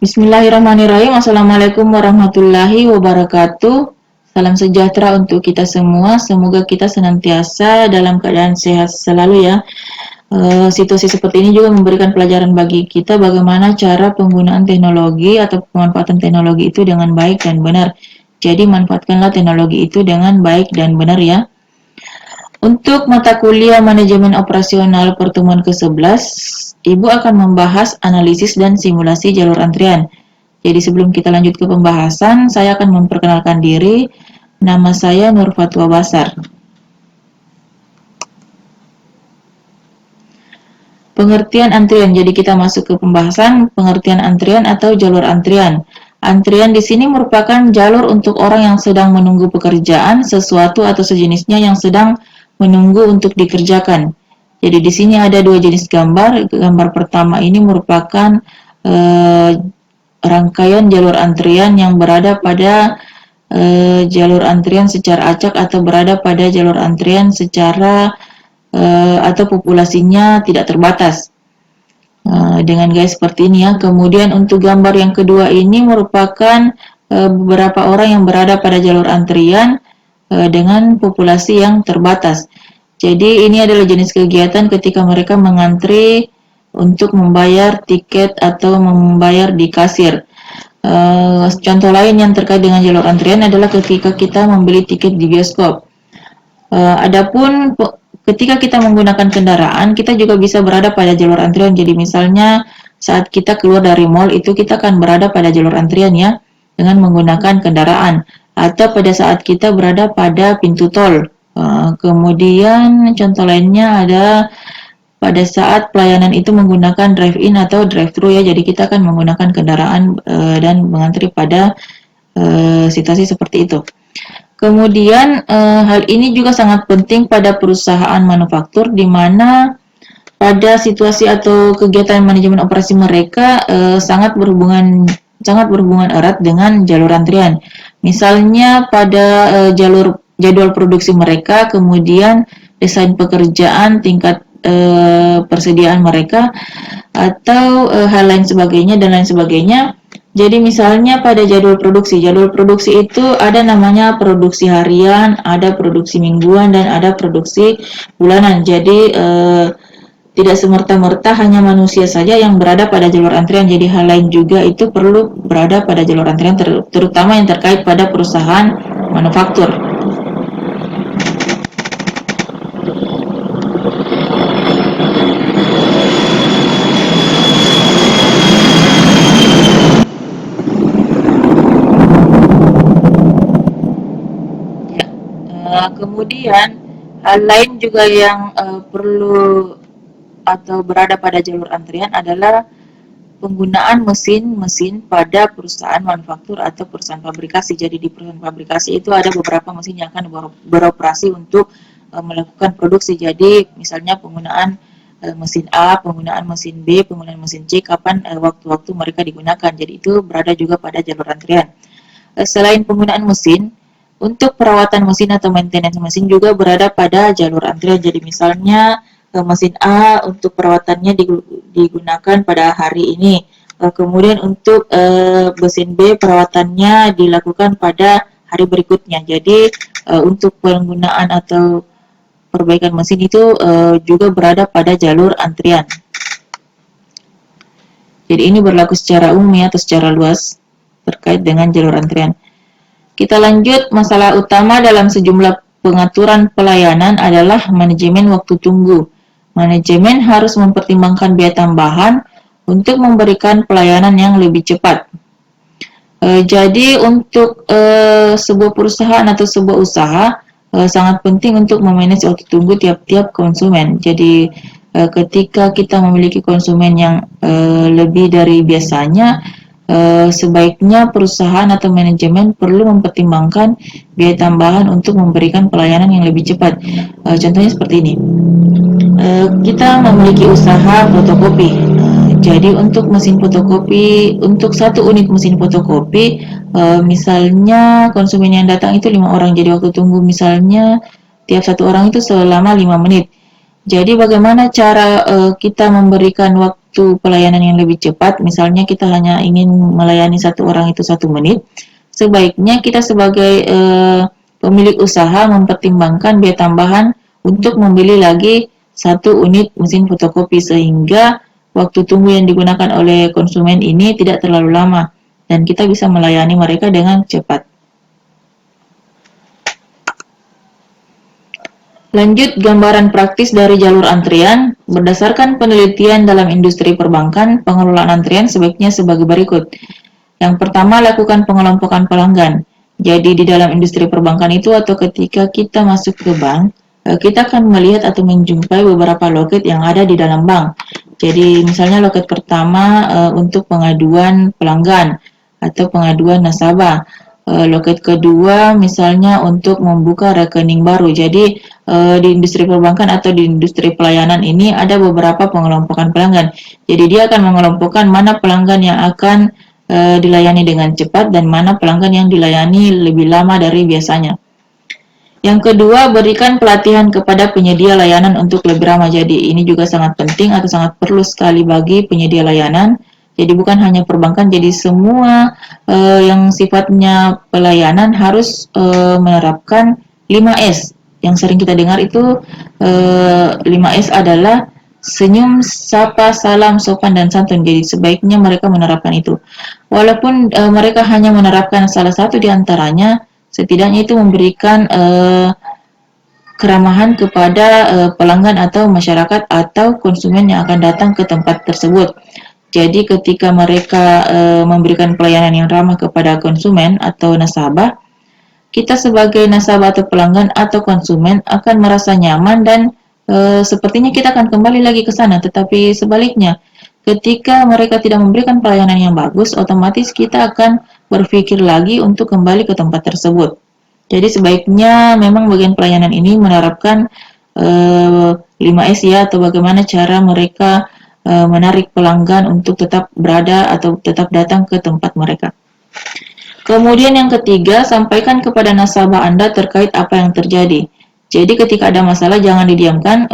Bismillahirrahmanirrahim. Assalamualaikum warahmatullahi wabarakatuh. Salam sejahtera untuk kita semua. Semoga kita senantiasa dalam keadaan sehat selalu ya. Situasi seperti ini juga memberikan pelajaran bagi kita bagaimana cara penggunaan teknologi atau pemanfaatan teknologi itu dengan baik dan benar. Jadi manfaatkanlah teknologi itu dengan baik dan benar ya. Untuk mata kuliah manajemen operasional pertemuan ke-11, Ibu akan membahas analisis dan simulasi jalur antrian. Jadi sebelum kita lanjut ke pembahasan, saya akan memperkenalkan diri. Nama saya Nur Fatwa Basar. Pengertian antrian. Jadi kita masuk ke pembahasan pengertian antrian atau jalur antrian. Antrian di sini merupakan jalur untuk orang yang sedang menunggu pekerjaan, sesuatu atau sejenisnya yang sedang menunggu untuk dikerjakan. Jadi di sini ada dua jenis gambar. Gambar pertama ini merupakan rangkaian jalur antrian yang berada pada jalur antrian secara acak atau berada pada jalur antrian secara atau populasinya tidak terbatas. Dengan gaya seperti ini ya. Kemudian untuk gambar yang kedua ini merupakan beberapa orang yang berada pada jalur antrian dengan populasi yang terbatas. Jadi ini adalah jenis kegiatan ketika mereka mengantri untuk membayar tiket atau membayar di kasir. Contoh lain yang terkait dengan jalur antrian adalah ketika kita membeli tiket di bioskop. Adapun ketika kita menggunakan kendaraan, kita juga bisa berada pada jalur antrian. Jadi misalnya saat kita keluar dari mall itu kita akan berada pada jalur antrian ya, dengan menggunakan kendaraan. Atau pada saat kita berada pada pintu tol. Kemudian contoh lainnya ada pada saat pelayanan itu menggunakan drive-in atau drive-thru ya. Jadi kita akan menggunakan kendaraan dan mengantri pada situasi seperti itu. Kemudian hal ini juga sangat penting pada perusahaan manufaktur di mana pada situasi atau kegiatan manajemen operasi mereka sangat berhubungan erat dengan jalur antrian. Misalnya pada jadwal produksi mereka, kemudian desain pekerjaan, tingkat persediaan mereka, atau hal lain sebagainya dan lain sebagainya. Jadi misalnya pada jadwal produksi itu ada namanya produksi harian, ada produksi mingguan, dan ada produksi bulanan. Jadi tidak semerta-merta hanya manusia saja yang berada pada jalur antrian. Jadi hal lain juga itu perlu berada pada jalur antrian, terutama yang terkait pada perusahaan manufaktur. Kemudian hal lain juga yang perlu atau berada pada jalur antrian adalah penggunaan mesin-mesin pada perusahaan manufaktur atau perusahaan fabrikasi. Jadi di perusahaan fabrikasi itu ada beberapa mesin yang akan beroperasi untuk melakukan produksi. Jadi misalnya penggunaan mesin A, penggunaan mesin B, penggunaan mesin C, kapan waktu-waktu mereka digunakan. Jadi itu berada juga pada jalur antrian. Selain penggunaan mesin, untuk perawatan mesin atau maintenance mesin juga berada pada jalur antrian. Jadi misalnya mesin A untuk perawatannya digunakan pada hari ini. Kemudian untuk mesin B perawatannya dilakukan pada hari berikutnya. Jadi untuk penggunaan atau perbaikan mesin itu juga berada pada jalur antrian. Jadi ini berlaku secara umum ya, atau secara luas terkait dengan jalur antrian. Kita lanjut, masalah utama dalam sejumlah pengaturan pelayanan adalah manajemen waktu tunggu. Manajemen harus mempertimbangkan biaya tambahan untuk memberikan pelayanan yang lebih cepat. Jadi untuk sebuah perusahaan atau sebuah usaha sangat penting untuk memanage waktu tunggu tiap-tiap konsumen. Jadi ketika kita memiliki konsumen yang lebih dari biasanya, sebaiknya perusahaan atau manajemen perlu mempertimbangkan biaya tambahan untuk memberikan pelayanan yang lebih cepat. Contohnya seperti ini. Kita memiliki usaha fotokopi. Jadi untuk mesin fotokopi, untuk satu unit mesin fotokopi, misalnya konsumen yang datang itu 5 orang. Jadi waktu tunggu misalnya tiap satu orang itu selama 5 menit. Jadi bagaimana cara kita memberikan waktu pelayanan yang lebih cepat, misalnya kita hanya ingin melayani satu orang itu 1 menit, sebaiknya kita sebagai pemilik usaha mempertimbangkan biaya tambahan untuk membeli lagi 1 unit mesin fotokopi sehingga waktu tunggu yang digunakan oleh konsumen ini tidak terlalu lama dan kita bisa melayani mereka dengan cepat. Lanjut gambaran praktis dari jalur antrian. Berdasarkan penelitian dalam industri perbankan, pengelolaan antrian sebaiknya sebagai berikut. Yang pertama, lakukan pengelompokan pelanggan. Jadi di dalam industri perbankan itu atau ketika kita masuk ke bank, kita akan melihat atau menjumpai beberapa loket yang ada di dalam bank. Jadi misalnya loket pertama untuk pengaduan pelanggan atau pengaduan nasabah. Loket kedua misalnya untuk membuka rekening baru. Jadi di industri perbankan atau di industri pelayanan ini ada beberapa pengelompokan pelanggan. Jadi dia akan mengelompokkan mana pelanggan yang akan dilayani dengan cepat dan mana pelanggan yang dilayani lebih lama dari biasanya. Yang kedua, berikan pelatihan kepada penyedia layanan untuk lebih ramah. Jadi ini juga sangat penting atau sangat perlu sekali bagi penyedia layanan. Jadi bukan hanya perbankan, jadi semua yang sifatnya pelayanan harus menerapkan 5S. Yang sering kita dengar itu 5S adalah senyum, sapa, salam, sopan, dan santun. Jadi sebaiknya mereka menerapkan itu. Walaupun mereka hanya menerapkan salah satu di antaranya, setidaknya itu memberikan keramahan kepada pelanggan atau masyarakat atau konsumen yang akan datang ke tempat tersebut. Jadi ketika mereka memberikan pelayanan yang ramah kepada konsumen atau nasabah, kita sebagai nasabah atau pelanggan atau konsumen akan merasa nyaman dan sepertinya kita akan kembali lagi ke sana. Tetapi sebaliknya, ketika mereka tidak memberikan pelayanan yang bagus, otomatis kita akan berpikir lagi untuk kembali ke tempat tersebut. Jadi sebaiknya memang bagian pelayanan ini menerapkan 5S ya, atau bagaimana cara mereka menarik pelanggan untuk tetap berada atau tetap datang ke tempat mereka. Kemudian yang ketiga, sampaikan kepada nasabah Anda terkait apa yang terjadi. Jadi ketika ada masalah jangan didiamkan,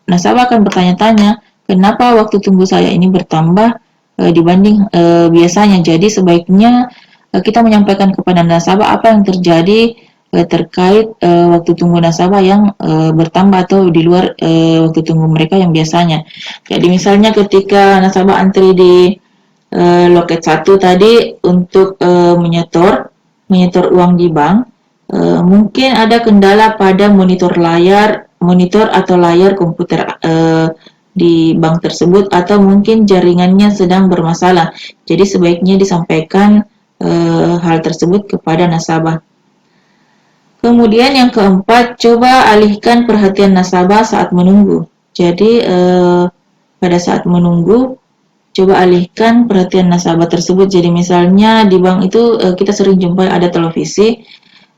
nasabah akan bertanya-tanya, kenapa waktu tunggu saya ini bertambah dibanding biasanya. Jadi sebaiknya kita menyampaikan kepada nasabah apa yang terjadi terkait waktu tunggu nasabah yang bertambah atau di luar waktu tunggu mereka yang biasanya. Jadi misalnya ketika nasabah antri di loket 1 tadi untuk menyetor uang di bank, mungkin ada kendala pada monitor atau layar komputer di bank tersebut atau mungkin jaringannya sedang bermasalah. Jadi sebaiknya disampaikan hal tersebut kepada nasabah. Kemudian yang keempat, coba alihkan perhatian nasabah saat menunggu. Jadi pada saat menunggu, coba alihkan perhatian nasabah tersebut. Jadi misalnya di bank itu kita sering jumpai ada televisi,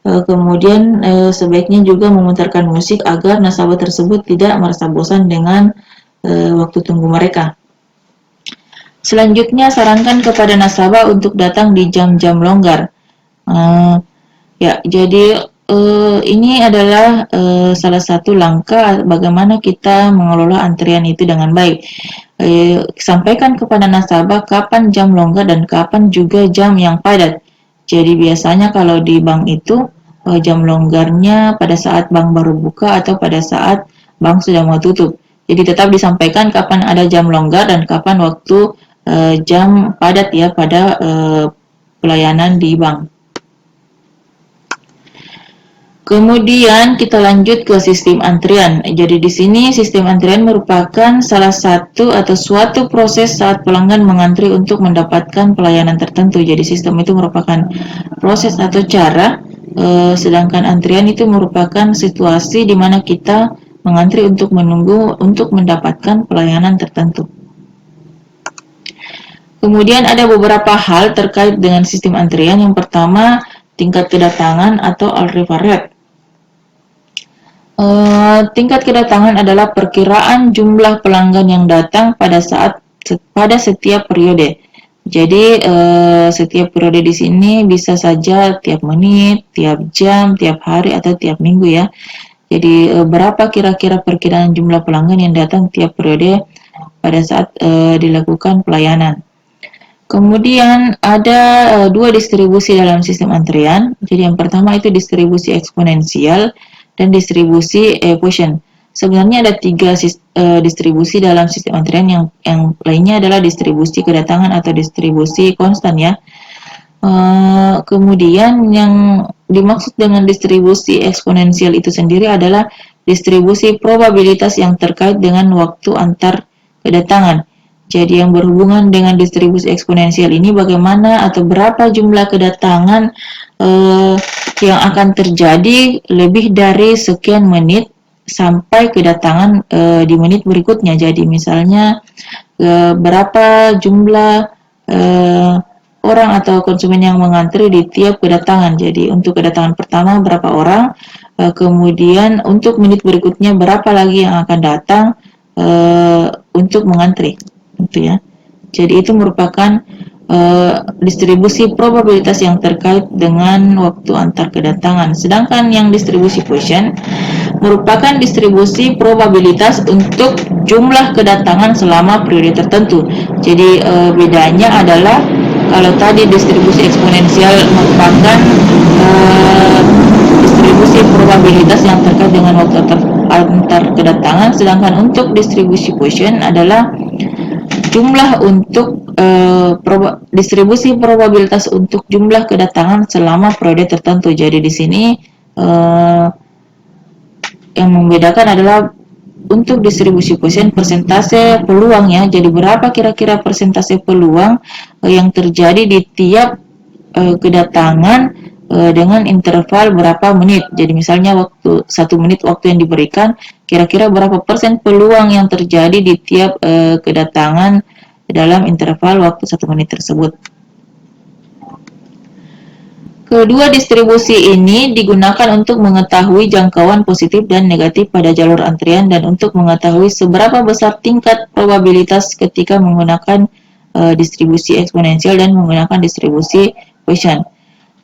kemudian sebaiknya juga memutarkan musik agar nasabah tersebut tidak merasa bosan dengan waktu tunggu mereka. Selanjutnya, sarankan kepada nasabah untuk datang di jam-jam longgar. Ya, jadi ini adalah salah satu langkah bagaimana kita mengelola antrian itu dengan baik. Sampaikan kepada nasabah kapan jam longgar dan kapan juga jam yang padat. Jadi biasanya kalau di bank itu jam longgarnya pada saat bank baru buka atau pada saat bank sudah mau tutup. Jadi tetap disampaikan kapan ada jam longgar dan kapan waktu jam padat ya pada pelayanan di bank. Kemudian kita lanjut ke sistem antrian. Jadi di sini sistem antrian merupakan salah satu atau suatu proses saat pelanggan mengantri untuk mendapatkan pelayanan tertentu. Jadi sistem itu merupakan proses atau cara, sedangkan antrian itu merupakan situasi di mana kita mengantri untuk menunggu untuk mendapatkan pelayanan tertentu. Kemudian ada beberapa hal terkait dengan sistem antrian. Yang pertama, tingkat kedatangan atau arrival rate. Tingkat kedatangan adalah perkiraan jumlah pelanggan yang datang pada setiap periode. Jadi setiap periode di sini bisa saja tiap menit, tiap jam, tiap hari atau tiap minggu ya. Jadi berapa kira-kira perkiraan jumlah pelanggan yang datang tiap periode pada saat dilakukan pelayanan. Kemudian ada dua distribusi dalam sistem antrian. Jadi yang pertama itu distribusi eksponensial dan distribusi Poisson. Sebenarnya ada tiga distribusi dalam sistem antrian, yang lainnya adalah distribusi kedatangan atau distribusi konstan ya. Kemudian yang dimaksud dengan distribusi eksponensial itu sendiri adalah distribusi probabilitas yang terkait dengan waktu antar kedatangan. Jadi yang berhubungan dengan distribusi eksponensial ini bagaimana atau berapa jumlah kedatangan yang akan terjadi lebih dari sekian menit sampai kedatangan di menit berikutnya. Jadi misalnya berapa jumlah orang atau konsumen yang mengantri di tiap kedatangan. Jadi untuk kedatangan pertama berapa orang, kemudian untuk menit berikutnya berapa lagi yang akan datang untuk mengantri, gitu ya. Jadi itu merupakan distribusi probabilitas yang terkait dengan waktu antar kedatangan. Sedangkan yang distribusi Poisson merupakan distribusi probabilitas untuk jumlah kedatangan selama periode tertentu. Jadi bedanya adalah kalau tadi distribusi eksponensial merupakan distribusi probabilitas yang terkait dengan waktu antar kedatangan, sedangkan untuk distribusi Poisson adalah jumlah untuk distribusi probabilitas untuk jumlah kedatangan selama periode tertentu. Jadi di sini yang membedakan adalah untuk distribusi Poisson persentase peluang ya. Jadi berapa kira-kira persentase peluang yang terjadi di tiap kedatangan dengan interval berapa menit. Jadi misalnya waktu 1 menit waktu yang diberikan, kira-kira berapa persen peluang yang terjadi di tiap kedatangan dalam interval waktu 1 menit tersebut. Kedua distribusi ini digunakan untuk mengetahui jangkauan positif dan negatif pada jalur antrian dan untuk mengetahui seberapa besar tingkat probabilitas ketika menggunakan distribusi eksponensial dan menggunakan distribusi Poisson.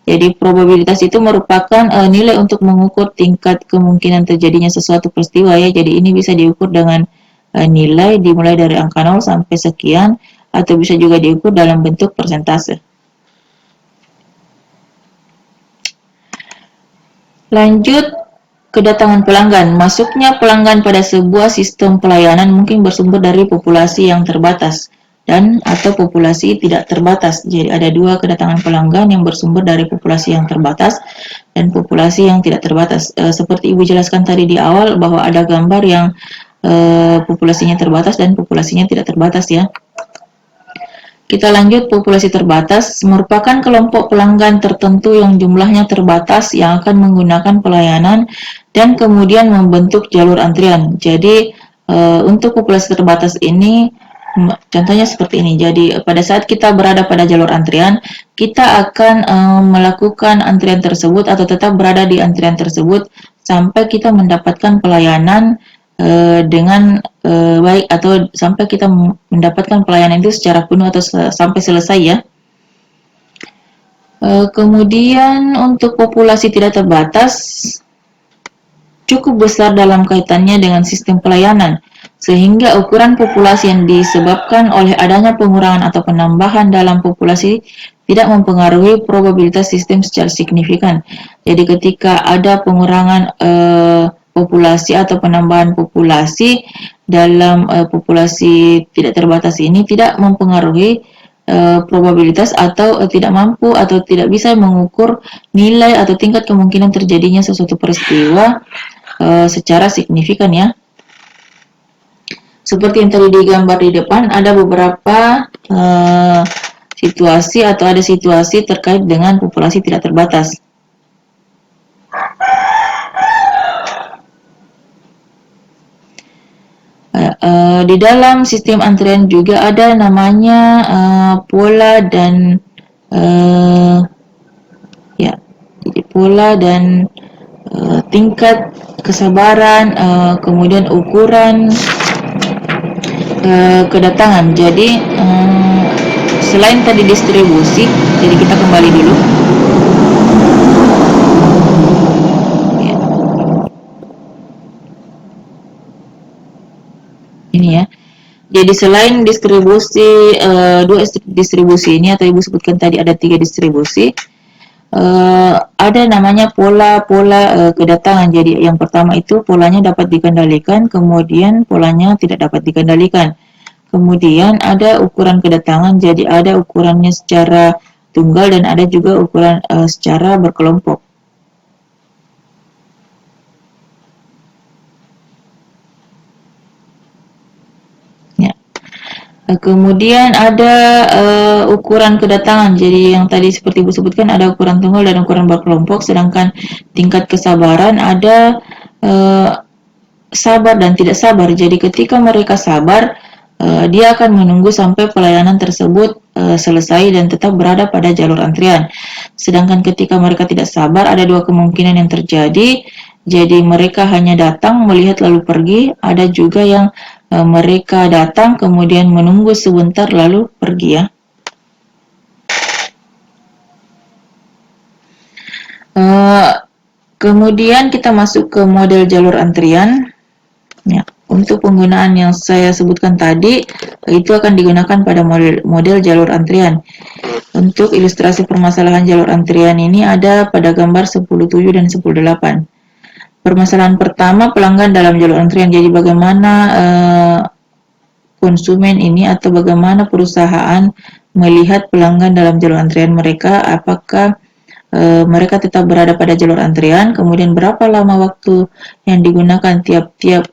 Jadi probabilitas itu merupakan nilai untuk mengukur tingkat kemungkinan terjadinya sesuatu peristiwa ya. Jadi ini bisa diukur dengan nilai dimulai dari angka 0 sampai sekian, atau bisa juga diukur dalam bentuk persentase. Lanjut, kedatangan pelanggan. Masuknya pelanggan pada sebuah sistem pelayanan mungkin bersumber dari populasi yang terbatas dan atau populasi tidak terbatas. Jadi ada dua kedatangan pelanggan yang bersumber dari populasi yang terbatas dan populasi yang tidak terbatas. Seperti Ibu jelaskan tadi di awal bahwa ada gambar yang populasinya terbatas dan populasinya tidak terbatas ya. Kita lanjut, populasi terbatas merupakan kelompok pelanggan tertentu yang jumlahnya terbatas yang akan menggunakan pelayanan dan kemudian membentuk jalur antrian. Jadi untuk populasi terbatas ini contohnya seperti ini. Jadi pada saat kita berada pada jalur antrian, kita akan melakukan antrian tersebut atau tetap berada di antrian tersebut sampai kita mendapatkan pelayanan dengan baik, atau sampai kita mendapatkan pelayanan itu secara penuh atau sampai selesai ya. Kemudian untuk populasi tidak terbatas cukup besar dalam kaitannya dengan sistem pelayanan, sehingga ukuran populasi yang disebabkan oleh adanya pengurangan atau penambahan dalam populasi tidak mempengaruhi probabilitas sistem secara signifikan. Jadi ketika ada pengurangan populasi atau penambahan populasi dalam populasi tidak terbatas ini tidak mempengaruhi probabilitas atau tidak mampu atau tidak bisa mengukur nilai atau tingkat kemungkinan terjadinya sesuatu peristiwa secara signifikan ya. Seperti yang tadi digambar di depan, ada beberapa situasi atau ada situasi terkait dengan populasi tidak terbatas. Di dalam sistem antrian juga ada namanya pola dan ya, jadi pola dan tingkat kesabaran, kemudian ukuran kedatangan. Jadi selain tadi distribusi, jadi kita kembali dulu. Ya. Ini ya. Jadi selain distribusi dua distribusi ini atau Ibu sebutkan tadi ada 3 distribusi, ada namanya pola-pola kedatangan. Jadi yang pertama itu polanya dapat dikendalikan, kemudian polanya tidak dapat dikendalikan. Kemudian ada ukuran kedatangan, jadi ada ukurannya secara tunggal dan ada juga ukuran secara berkelompok. Ya. Kemudian ada ukuran kedatangan. Jadi yang tadi seperti Ibu sebutkan ada ukuran tunggal dan ukuran berkelompok, sedangkan tingkat kesabaran ada sabar dan tidak sabar. Jadi ketika mereka sabar, dia akan menunggu sampai pelayanan tersebut selesai dan tetap berada pada jalur antrian. Sedangkan ketika mereka tidak sabar, ada 2 kemungkinan yang terjadi. Jadi mereka hanya datang, melihat lalu pergi. Ada juga yang mereka datang kemudian menunggu sebentar lalu pergi ya. Kemudian kita masuk ke model jalur antrian. Ya, untuk penggunaan yang saya sebutkan tadi itu akan digunakan pada model jalur antrian. Untuk ilustrasi permasalahan jalur antrian ini ada pada gambar 10.7 dan 10.8. Permasalahan pertama, pelanggan dalam jalur antrian. Jadi bagaimana konsumen ini atau bagaimana perusahaan melihat pelanggan dalam jalur antrian mereka, apakah mereka tetap berada pada jalur antrian, kemudian berapa lama waktu yang digunakan tiap-tiap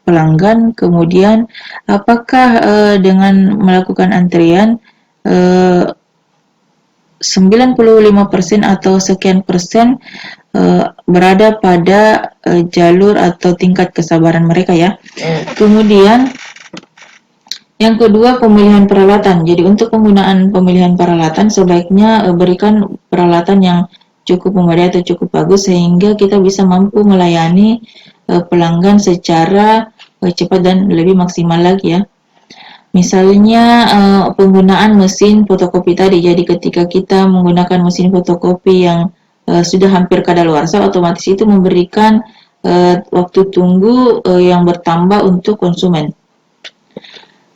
pelanggan, kemudian apakah dengan melakukan antrian 95% atau sekian persen berada pada jalur atau tingkat kesabaran mereka ya. Kemudian yang kedua, pemilihan peralatan. Jadi untuk penggunaan pemilihan peralatan sebaiknya berikan peralatan yang cukup memadai atau cukup bagus sehingga kita bisa mampu melayani pelanggan secara cepat dan lebih maksimal lagi ya. Misalnya penggunaan mesin fotokopi tadi. Jadi ketika kita menggunakan mesin fotokopi yang sudah hampir kadaluarsa, otomatis itu memberikan waktu tunggu yang bertambah untuk konsumen.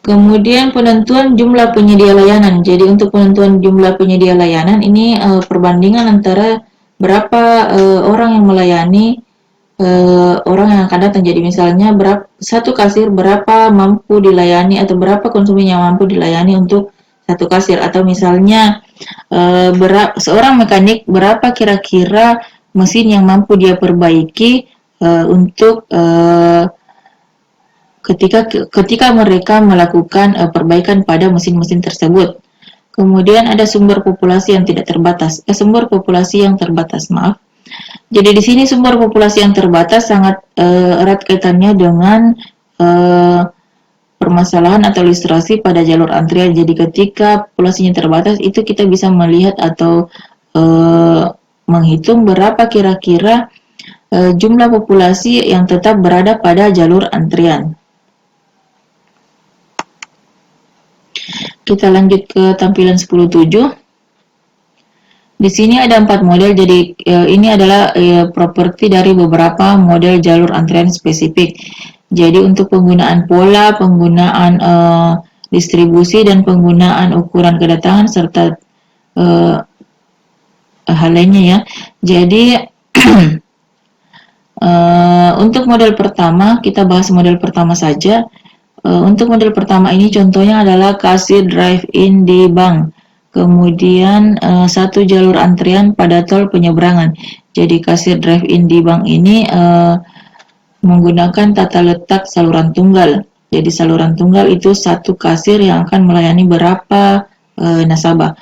Kemudian penentuan jumlah penyedia layanan. Jadi untuk penentuan jumlah penyedia layanan ini perbandingan antara berapa orang yang melayani orang yang akan datang. Jadi misalnya satu kasir berapa mampu dilayani atau berapa konsumen yang mampu dilayani untuk satu kasir, atau misalnya seorang mekanik berapa kira-kira mesin yang mampu dia perbaiki untuk ketika mereka melakukan perbaikan pada mesin-mesin tersebut. Kemudian ada sumber populasi yang tidak terbatas, sumber populasi yang terbatas, maaf. Jadi di sini sumber populasi yang terbatas sangat erat kaitannya dengan permasalahan atau ilustrasi pada jalur antrian. Jadi ketika populasinya terbatas, itu kita bisa melihat atau menghitung berapa kira-kira jumlah populasi yang tetap berada pada jalur antrian. Kita lanjut ke tampilan 10.7. Di sini ada 4 model, jadi ini adalah properti dari beberapa model jalur antrian spesifik. Jadi untuk penggunaan pola, penggunaan distribusi, dan penggunaan ukuran kedatangan serta hal lainnya ya. Jadi untuk model pertama, kita bahas model pertama saja. Untuk model pertama ini contohnya adalah kasir drive-in di bank. Kemudian satu jalur antrian pada tol penyeberangan. Jadi kasir drive-in di bank ini menggunakan tata letak saluran tunggal. Jadi saluran tunggal itu satu kasir yang akan melayani berapa nasabah.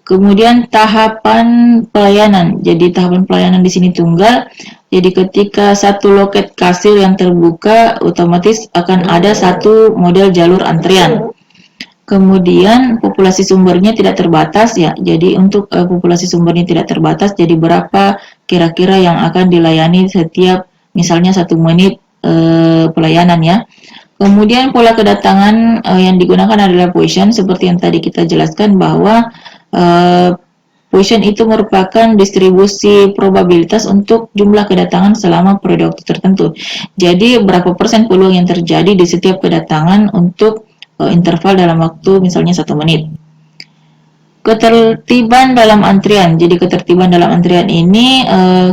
Kemudian tahapan pelayanan. Jadi tahapan pelayanan di sini tunggal. Jadi ketika satu loket kasir yang terbuka, otomatis akan ada satu model jalur antrian. Kemudian populasi sumbernya tidak terbatas ya. Jadi untuk populasi sumbernya tidak terbatas, jadi berapa kira-kira yang akan dilayani setiap misalnya 1 menit pelayanan ya. Kemudian pola kedatangan yang digunakan adalah position, seperti yang tadi kita jelaskan bahwa Quotient itu merupakan distribusi probabilitas untuk jumlah kedatangan selama periode waktu tertentu. Jadi berapa persen peluang yang terjadi di setiap kedatangan untuk interval dalam waktu misalnya 1 menit. Ketertiban dalam antrian. Jadi ketertiban dalam antrian ini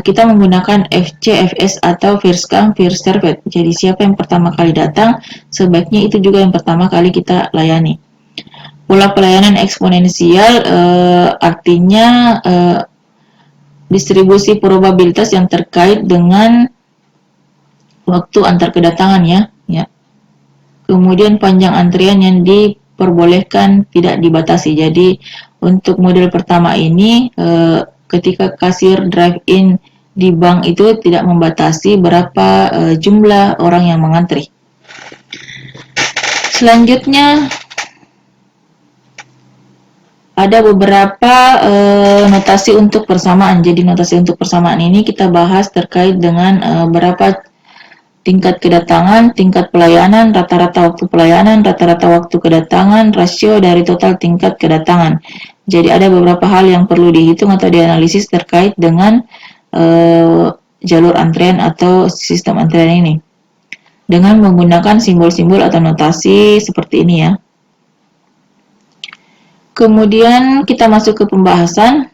kita menggunakan FCFS atau first come first served. Jadi siapa yang pertama kali datang, sebaiknya itu juga yang pertama kali kita layani. Pola pelayanan eksponensial artinya distribusi probabilitas yang terkait dengan waktu antar kedatangan ya. Kemudian panjang antrian yang diperbolehkan tidak dibatasi. Jadi untuk model pertama ini ketika kasir drive-in di bank itu tidak membatasi berapa jumlah orang yang mengantri. Selanjutnya ada beberapa notasi untuk persamaan. Jadi notasi untuk persamaan ini kita bahas terkait dengan berapa tingkat kedatangan, tingkat pelayanan, rata-rata waktu pelayanan, rata-rata waktu kedatangan, rasio dari total tingkat kedatangan. Jadi ada beberapa hal yang perlu dihitung atau dianalisis terkait dengan jalur antrean atau sistem antrean ini. Dengan menggunakan simbol-simbol atau notasi seperti ini ya. Kemudian kita masuk ke pembahasan.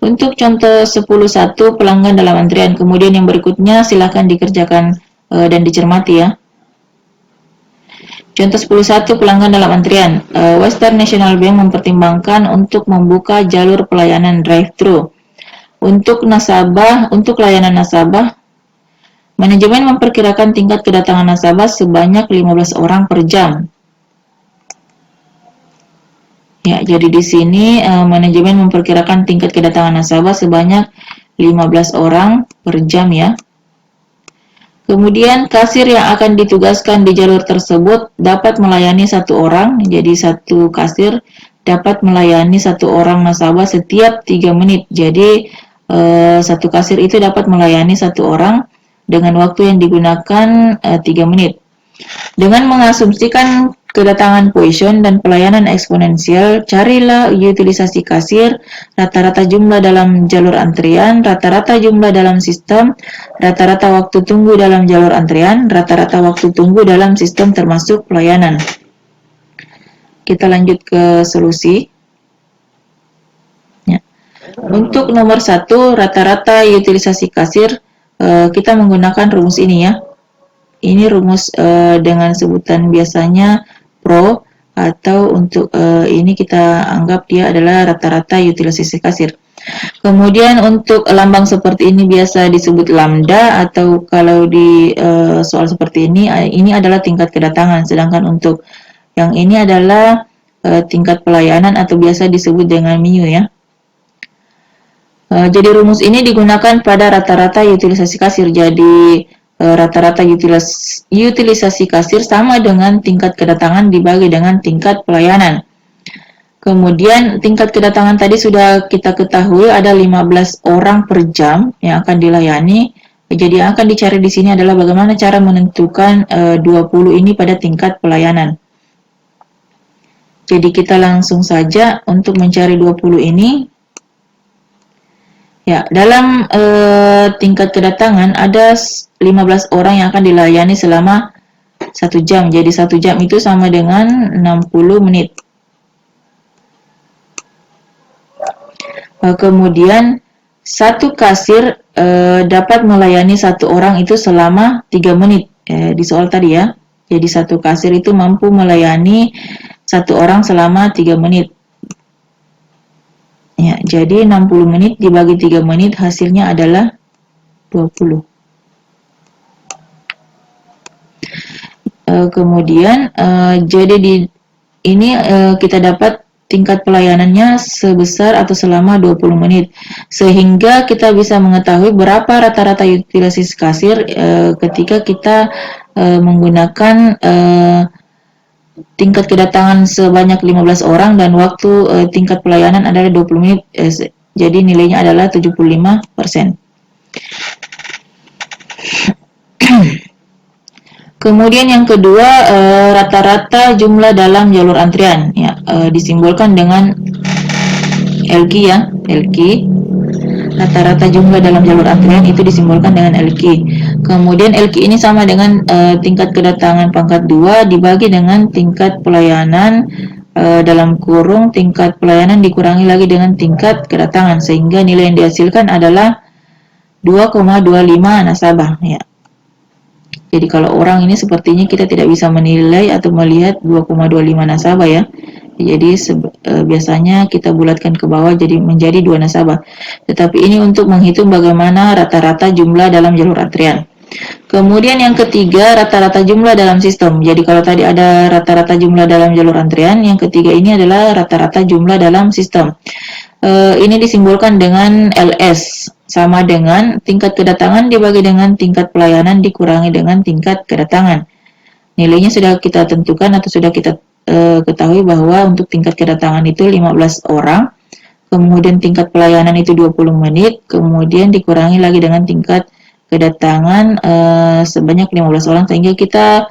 Untuk contoh 10.1 pelanggan dalam antrian, kemudian yang berikutnya silakan dikerjakan dan dicermati ya. Contoh 10.1 pelanggan dalam antrian, Western National Bank mempertimbangkan untuk membuka jalur pelayanan drive-thru. Untuk layanan nasabah, manajemen memperkirakan tingkat kedatangan nasabah sebanyak 15 orang per jam. Ya, jadi di sini manajemen memperkirakan tingkat kedatangan nasabah sebanyak 15 orang per jam ya. Kemudian kasir yang akan ditugaskan di jalur tersebut dapat melayani 1 orang, jadi 1 kasir dapat melayani 1 orang nasabah setiap 3 menit. Jadi 1 kasir itu dapat melayani 1 orang dengan waktu yang digunakan 3 menit. Dengan mengasumsikan kedatangan Poisson dan pelayanan eksponensial, carilah utilisasi kasir, rata-rata jumlah dalam jalur antrian, rata-rata jumlah dalam sistem, rata-rata waktu tunggu dalam jalur antrian, rata-rata waktu tunggu dalam sistem termasuk pelayanan. Kita lanjut ke solusi. Ya. Untuk nomor 1, rata-rata utilisasi kasir, kita menggunakan rumus ini ya. Ini rumus dengan sebutan biasanya PRO, atau untuk ini kita anggap dia adalah rata-rata utilisasi kasir. Kemudian untuk lambang seperti ini biasa disebut lambda, atau kalau di soal seperti ini adalah tingkat kedatangan, sedangkan untuk yang ini adalah tingkat pelayanan atau biasa disebut dengan mu ya. Jadi rumus ini digunakan pada rata-rata utilisasi kasir. Jadi rata-rata utilisasi kasir sama dengan tingkat kedatangan dibagi dengan tingkat pelayanan. Kemudian tingkat kedatangan tadi sudah kita ketahui ada 15 orang per jam yang akan dilayani. Jadi yang akan dicari di sini adalah bagaimana cara menentukan 20 ini pada tingkat pelayanan. Jadi kita langsung saja untuk mencari 20 ini. Ya, dalam tingkat kedatangan ada 15 orang yang akan dilayani selama 1 jam. Jadi 1 jam itu sama dengan 60 menit. Kemudian 1 kasir dapat melayani 1 orang itu selama 3 menit. Di soal tadi ya. Jadi 1 kasir itu mampu melayani 1 orang selama 3 menit. Ya, jadi 60 menit dibagi 3 menit hasilnya adalah 20. Kemudian jadi di ini kita dapat tingkat pelayanannya sebesar atau selama 20 menit. Sehingga kita bisa mengetahui berapa rata-rata utilisasi kasir ketika kita menggunakan tingkat kedatangan sebanyak 15 orang dan waktu tingkat pelayanan adalah 20 menit. Jadi nilainya adalah 75%. Kemudian yang kedua, rata-rata jumlah dalam jalur antrian ya, disimbolkan dengan LQ ya, LQ. Rata-rata jumlah dalam jalur antrian itu disimbolkan dengan LQ. Kemudian LQ ini sama dengan tingkat kedatangan pangkat 2 dibagi dengan tingkat pelayanan dalam kurung tingkat pelayanan dikurangi lagi dengan tingkat kedatangan, sehingga nilai yang dihasilkan adalah 2,25 nasabah ya. Jadi kalau orang ini sepertinya kita tidak bisa menilai atau melihat 2,25 nasabah ya. Jadi biasanya kita bulatkan ke bawah jadi menjadi 2 nasabah. Tetapi ini untuk menghitung bagaimana rata-rata jumlah dalam jalur antrian. Kemudian yang ketiga, rata-rata jumlah dalam sistem. Jadi kalau tadi ada rata-rata jumlah dalam jalur antrian, yang ketiga ini adalah rata-rata jumlah dalam sistem. Ini disimbolkan dengan LS, sama dengan tingkat kedatangan dibagi dengan tingkat pelayanan dikurangi dengan tingkat kedatangan. Nilainya sudah kita tentukan atau sudah kita ketahui bahwa untuk tingkat kedatangan itu 15 orang, kemudian tingkat pelayanan itu 20 menit, kemudian dikurangi lagi dengan tingkat kedatangan sebanyak 15 orang, sehingga kita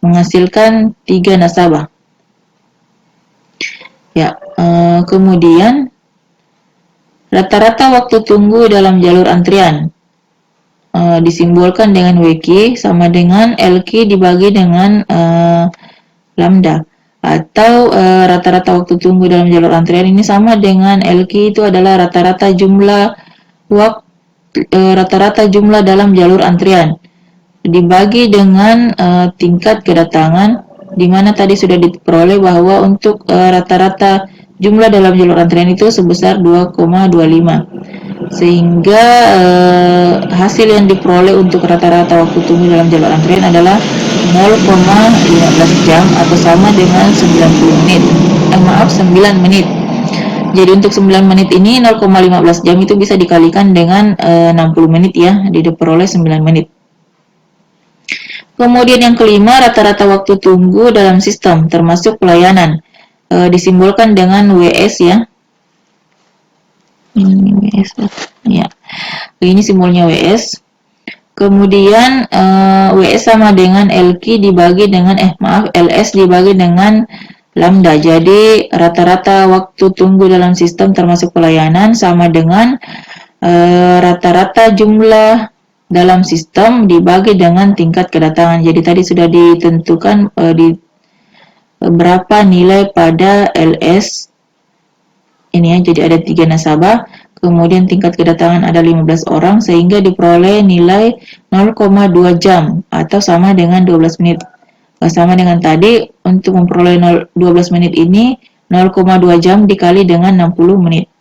menghasilkan 3 nasabah. Ya, kemudian rata-rata waktu tunggu dalam jalur antrian disimbolkan dengan WQ sama dengan LQ dibagi dengan lambda, atau rata-rata waktu tunggu dalam jalur antrian ini sama dengan LQ itu adalah rata-rata jumlah rata-rata jumlah dalam jalur antrian dibagi dengan tingkat kedatangan, di mana tadi sudah diperoleh bahwa untuk rata-rata jumlah dalam jalur antrian itu sebesar 2,25, sehingga hasil yang diperoleh untuk rata-rata waktu tunggu dalam jalur antrian adalah 0,15 jam atau sama dengan 90 menit. 9 menit. Jadi untuk 9 menit ini 0,15 jam itu bisa dikalikan dengan 60 menit ya, diperoleh 9 menit. Kemudian yang kelima, rata-rata waktu tunggu dalam sistem termasuk pelayanan disimbolkan dengan WS ya. Ini WS ya. Ini simbolnya WS. Kemudian WS sama dengan LQ dibagi dengan LS dibagi dengan lambda. Jadi rata-rata waktu tunggu dalam sistem termasuk pelayanan sama dengan rata-rata jumlah dalam sistem dibagi dengan tingkat kedatangan. Jadi tadi sudah ditentukan di berapa nilai pada LS ini ya. Jadi ada 3 nasabah, kemudian tingkat kedatangan ada 15 orang, sehingga diperoleh nilai 0,2 jam atau sama dengan 12 menit. Sama dengan tadi, untuk memperoleh 12 menit ini 0,2 jam dikali dengan 60 menit.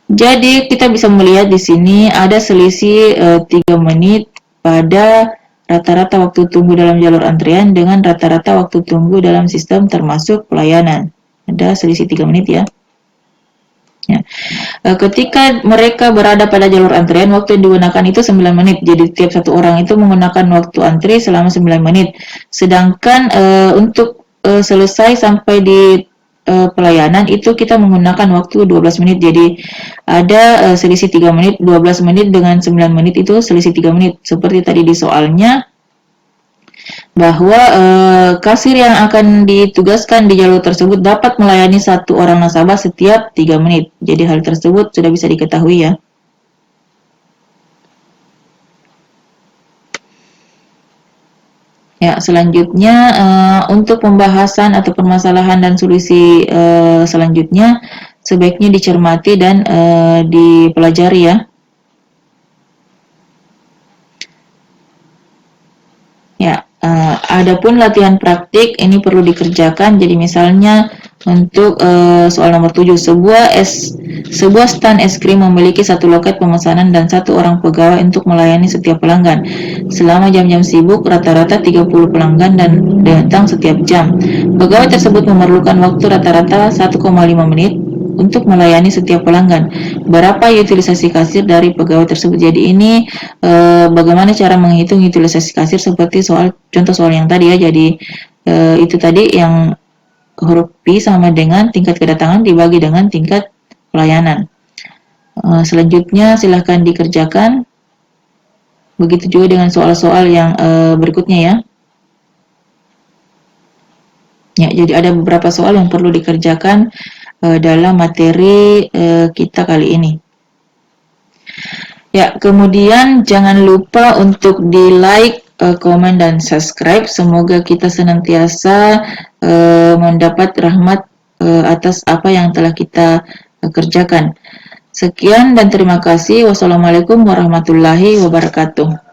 Jadi kita bisa melihat di sini ada selisih 3 menit pada rata-rata waktu tunggu dalam jalur antrian dengan rata-rata waktu tunggu dalam sistem termasuk pelayanan. Ada selisih 3 menit ya. Ya. Ketika mereka berada pada jalur antrian, waktu yang digunakan itu 9 menit. Jadi tiap satu orang itu menggunakan waktu antri selama 9 menit. Sedangkan untuk selesai sampai di pelayanan itu kita menggunakan waktu 12 menit. Jadi ada selisih 3 menit, 12 menit dengan 9 menit itu selisih 3 menit. Seperti tadi di soalnya, bahwa kasir yang akan ditugaskan di jalur tersebut dapat melayani satu orang nasabah setiap 3 menit. Jadi hal tersebut sudah bisa diketahui ya. Ya, selanjutnya untuk pembahasan atau permasalahan dan solusi selanjutnya sebaiknya dicermati dan dipelajari ya. Ya, adapun latihan praktik ini perlu dikerjakan. Jadi misalnya untuk soal nomor 7, sebuah stand es krim memiliki satu loket pemesanan dan satu orang pegawai untuk melayani setiap pelanggan. Selama jam-jam sibuk, rata-rata 30 pelanggan dan datang setiap jam. Pegawai tersebut memerlukan waktu rata-rata 1,5 menit untuk melayani setiap pelanggan. Berapa utilisasi kasir dari pegawai tersebut? Jadi ini bagaimana cara menghitung utilisasi kasir seperti contoh soal yang tadi ya. Jadi itu tadi yang huruf P sama dengan tingkat kedatangan dibagi dengan tingkat pelayanan. Selanjutnya silahkan dikerjakan. Begitu juga dengan soal-soal yang berikutnya ya. Ya, jadi ada beberapa soal yang perlu dikerjakan dalam materi kita kali ini. Ya, kemudian jangan lupa untuk di-like, komen, dan subscribe. Semoga kita senantiasa mendapat rahmat atas apa yang telah kita kerjakan. Sekian dan terima kasih. Wassalamualaikum warahmatullahi wabarakatuh.